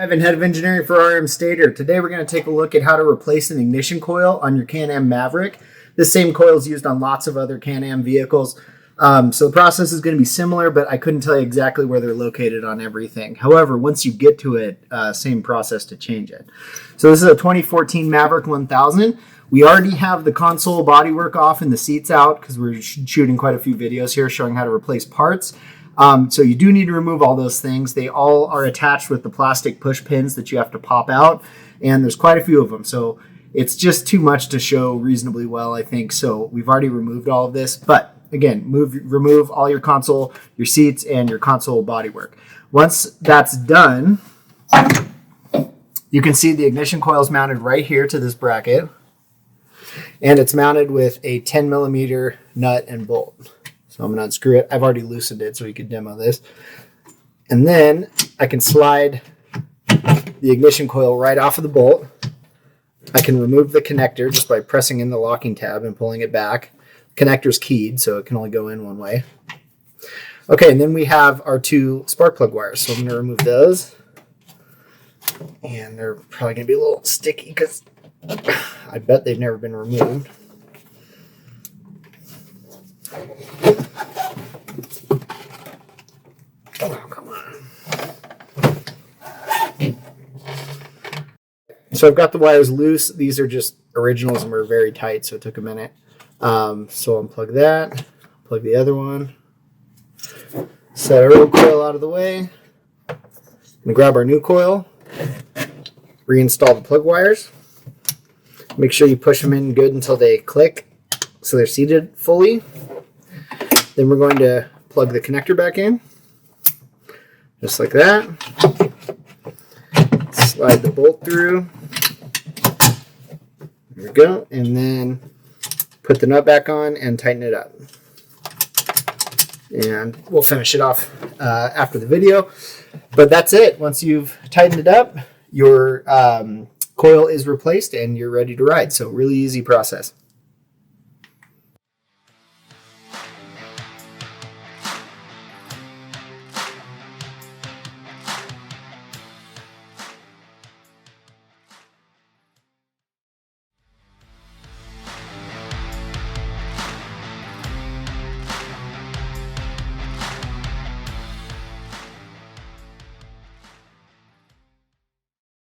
Evan, Head of Engineering for RMSTATOR. Today we're going to take a look at how to replace an ignition coil on your Can-Am Maverick. This same coil is used on lots of other Can-Am vehicles. So the process is going to be similar, but I couldn't tell you exactly where they're located on everything. However, once you get to it, same process to change it. So this is a 2014 Maverick 1000. We already have the console bodywork off and the seats out because we're shooting quite a few videos here showing how to replace parts. So you do need to remove all those things. They all are attached with the plastic push pins that you have to pop out, and there's quite a few of them. So it's just too much to show reasonably well, I think. So we've already removed all of this, but again, remove all your console, your seats, and your console bodywork. Once that's done, you can see the ignition coil is mounted right here to this bracket, and it's mounted with a 10 millimeter nut and bolt. So I'm going to unscrew it. I've already loosened it so you can demo this. And then I can slide the ignition coil right off of the bolt. I can remove the connector just by pressing in the locking tab and pulling it back. Connector's keyed, so it can only go in one way. Okay, and then we have our two spark plug wires. So I'm going to remove those. And they're probably going to be a little sticky because I bet they've never been removed. Oh, come on. So I've got the wires loose. These are just originals and were very tight, so it took a minute. So unplug that, plug the other one, set our old coil out of the way, and grab our new coil, reinstall the plug wires. Make sure you push them in good until they click so they're seated fully. Then we're going to plug the connector back in, just like that. Slide the bolt through. There we go. And then put the nut back on and tighten it up. And we'll finish it off after the video. But that's it. Once you've tightened it up, your coil is replaced and you're ready to ride. So really easy process.